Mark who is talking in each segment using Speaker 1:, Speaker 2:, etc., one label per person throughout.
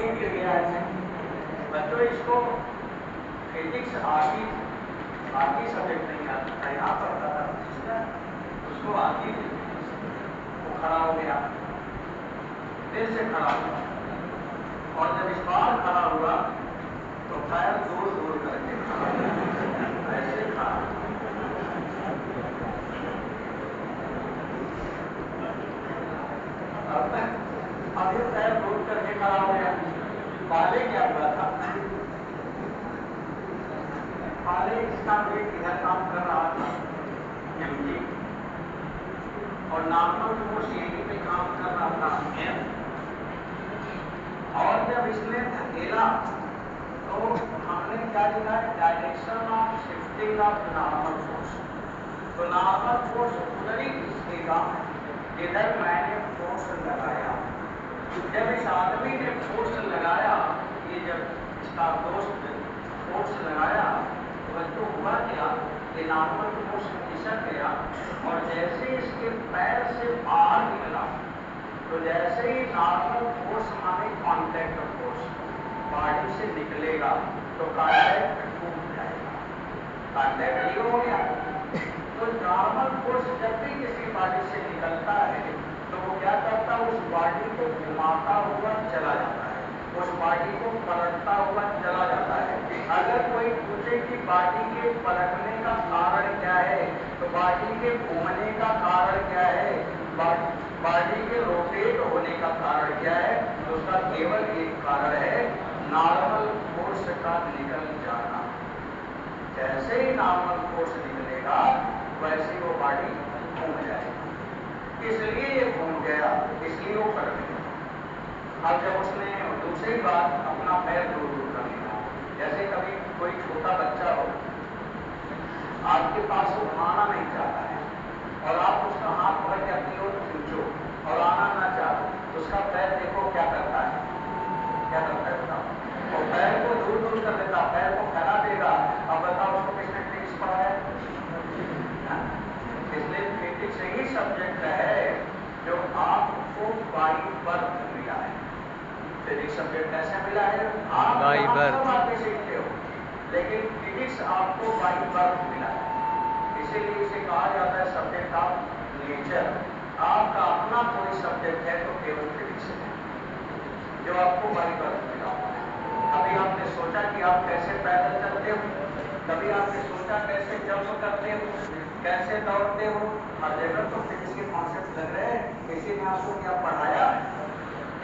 Speaker 1: ही गिर गया ऐसे। बच्चों इसको फिजिक्स आती सब्जेक्ट नहीं आता था, यहाँ पढ़ता था, उसको आती थी। वो खड़ा हो गया, फिर से खड़ा हुआ, और जब इस बार खड़ा हुआ तो पैर दूर दूर करके खड़ा, ऐसे खड़ा। अब ये पैर दूर करके खड़ा हो गया। पहले क्या हुआ था, पहले इसका वेट इधर काम कर रहा था mg, और नॉर्मल फोर्स यहीं पे काम कर रहा था m, और जब इसने धकेला तो हमने क्या लिखा है, direction of shifting of normal force. तो नॉर्मल फोर्स उधर ही खींचेगा जिधर मैंने फोर्स लगाया। जब इस आदमी ने फोर्स लगाया, ये जब इसका दोस्त फोर्स लगाया तो बच्चों हुआ क्या, ये नॉर्मल फोर्स खिसक गया, और जैसे इसके पैर से बाहर निकला तो जैसे ही नॉर्मल फोर्स माने कॉन्टैक्ट फोर्स बॉडी से निकलेगा तो कॉन्टैक्ट टूट जाएगा, कॉन्टैक्ट ही हो गया। तो नॉर्मल फोर्स जब भी किसी बॉडी से निकलता है तो वो क्या करता है, उस बॉडी को घुमाता हुआ चला जाता है, उस बॉडी को पलटता हुआ चला जाता है। अगर कोई पूछे कि बॉडी के पलटने का कारण क्या है, तो बॉडी के घूमने का कारण क्या है, बॉडी के रोटेट होने का कारण क्या है, तो उसका केवल एक कारण है, नॉर्मल फोर्स का निकल जाना। जैसे ही नॉर्मल फोर्स निकलेगा वैसे वो बॉडी घूम जाएगी, इसलिए ये घूम गया, इसलिए वो पलट गया। अब जब उसने दूसरी बात अपना पैर दूर दूर कर लिया, जैसे कभी कोई छोटा बच्चा हो, आपके पास वो आना नहीं चाहता है और आप उसका हाथ पकड़ के अपनी ओर खींचो और आना ना चाहो, उसका पैर देखो क्या करता है, क्या करता है बताओ, वो पैर को दूर दूर कर देता, पैर को फैला देगा। अब बताओ उसको किसने फिजिक्स पढ़ाया? इसलिए फिजिक्स ही सब्जेक्ट है जो आपको बाई बर्थ मिला है। फिजिक्स सब्जेक्ट कैसे मिला है, आप सब आके सीखते हो, लेकिन फिजिक्स आपको बाई बर्थ मिला है, इसीलिए इसे कहा जाता है सब्जेक्ट ऑफ नेचर। आपका अपना कोई सब्जेक्ट है तो केवल फिजिक्स है जो आपको बाई बर्थ मिला है। कभी आपने सोचा कि आप कैसे पैदल चलते हो, कभी आपने सोचा कैसे जंप करते हो, कैसे दौड़ते हो, हर जगह तो फिजिक्स के कॉन्सेप्ट लग रहे हैं, किसी ने आपको क्या पढ़ाया?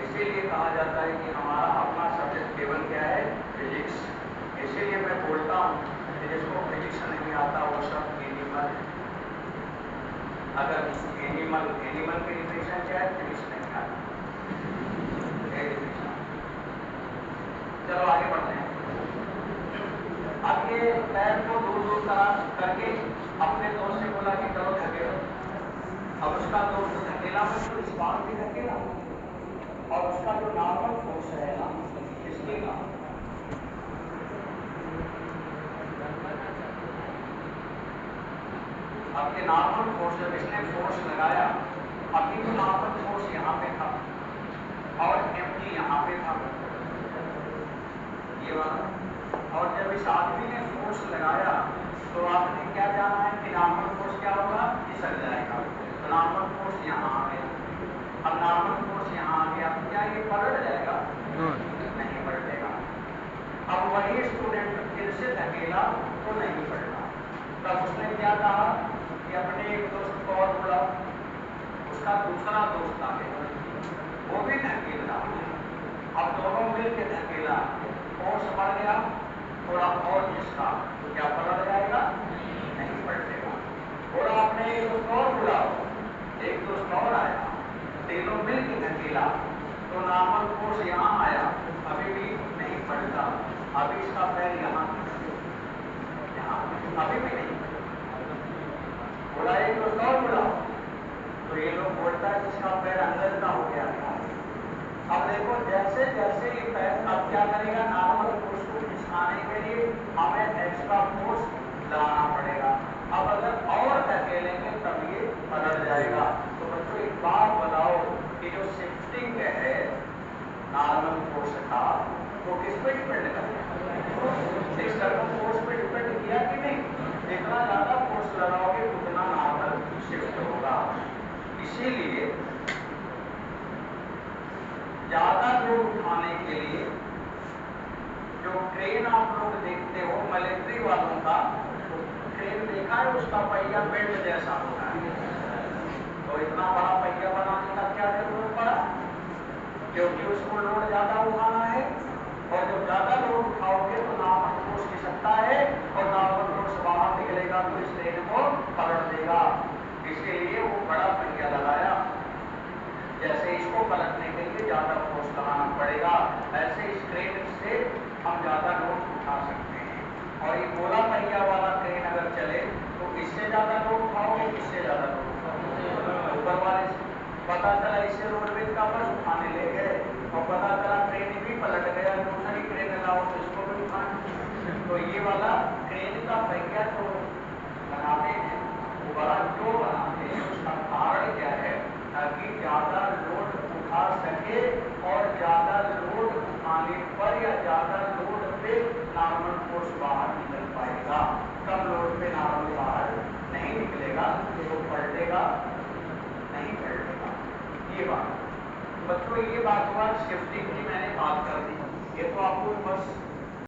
Speaker 1: इसीलिए कहा जाता है कि हमारा अपना सब्जेक्ट केवल क्या है, फिजिक्स। इसीलिए मैं बोलता हूँ कि जिसको फिजिक्स नहीं आता वो सब एनिमल है। अगर एनिमल की डिफिनेशन क्या है, फिजिक्स नहीं आता। चलो आगे बढ़ते हैं। अब ये पैर को दूर दूर करके अपने दोस्त से बोला कि चलो धकेलो। अब उसका दोस्त धकेला में तो इस बार भी धकेला, और उसका जो नॉर्मल फोर्स है ना, इसके ना अब ये नॉर्मल फोर्स जब इसने फोर्स लगाया, अभी तो नॉर्मल फोर्स यहाँ पे था और mg यहाँ पे था, ये वाला। और जब इस आदमी ने फोर्स लगाया तो आपने क्या जाना है कि नॉर्मल फोर्स क्या होगा, खिसक जाएगा। तो नॉर्मल फोर्स यहाँ आ गया, अब नॉर्मल फोर्स यहाँ आ गया, क्या ये पलट जाएगा? नहीं पलटेगा। अब वही स्टूडेंट फिर से धकेला तो नहीं पलटा। तब उसने क्या कहा कि अपने एक दोस्त को और बुलाओ। उसका दूसरा दोस्त आ गया, वो भी धकेल रहा है। अब दोनों मिलकर धकेला, फोर्स बढ़ गया थोड़ा और जिसका, तो क्या पलट जाएगा? नहीं पलटेगा। थोड़ा अपने एक दोस्त और बुलाओ, एक दोस्त और आया, तीनों मिलकर धकेला तो नॉर्मल फोर्स यहाँ आया, अभी भी नहीं पलटा। अभी इसका पैर यहाँ अभी भी नहीं। बोला एक दोस्त और बुलाओ, तो ये लोग बोलता है जिसका पैर अंदर का हो गया। अब देखो जैसे जैसे ये पैर अब क्या करेगा, नॉर्मल फोर्स को खिंचाने के लिए हमें एक्स्ट्रा फोर्स लगाना पड़ेगा। अब अगर और धकेलेंगे तब ये पलट जाएगा। तो बच्चों एक बात बताओ कि जो शिफ्टिंग है नॉर्मल फोर्स था वो किस पे डिपेंड करता है? एक्सटर्नल फोर्स पे डिपेंड किया कि नहीं? जितना ज्यादा फोर्स लगाओगे उतना नॉर्मल शिफ्ट होगा। इसीलिए ज्यादा लोड उठाने के लिए जो क्रेन आप लोग देखते हो मिलिट्री वालों का, क्रेन देखा है उसका पहिया बेल्ट जैसा होता है। तो इतना बड़ा पहिया बनाने का क्या जरूरत पड़ा? क्योंकि उसको लोड ज्यादा उठाना है, और जब ज्यादा लोड उठाओगे तो नॉर्मल फोर्स खिसकता है, और नॉर्मल फोर्स बाहर निकलेगा तो इस ट्रेन को पलट देगा। इसीलिए वो बड़ा पहिया लगाया। जैसे इसको पलटने के लिए ज्यादा फोर्स लगाना पड़ेगा, ऐसे इस क्रेन से हम ज्यादा लोड उठा सकते हैं। और ये गोला पहिया वाला क्रेन अगर चले तो इससे ज्यादा लोड उठाओगे, इससे ज्यादा लोड उठाओगे। ऊपर वाले से पता चला इसे रोडवेज का बस उठाने ले गए, और पता चला ट्रेन भी पलट गया, दूसरी ट्रेन लाओ तो इसको भी उठाए। तो ये वाला क्रेन का पहिया जो बनाते हैं वो बड़ा क्यों बनाते हैं, उसका कारण क्या है? ताकि ज्यादा लोड उठा सके, और ज्यादा लोड उठाने पर या ज्यादा लोड पे नॉर्मल फोर्स बाहर निकल पाएगा। कम लोड पे नॉर्मल बाहर नहीं निकलेगा तो पलटेगा नहीं पलटेगा। ये बात बच्चों, ये बात हुआ शिफ्टिंग की, मैंने बात कर दी। ये तो आपको बस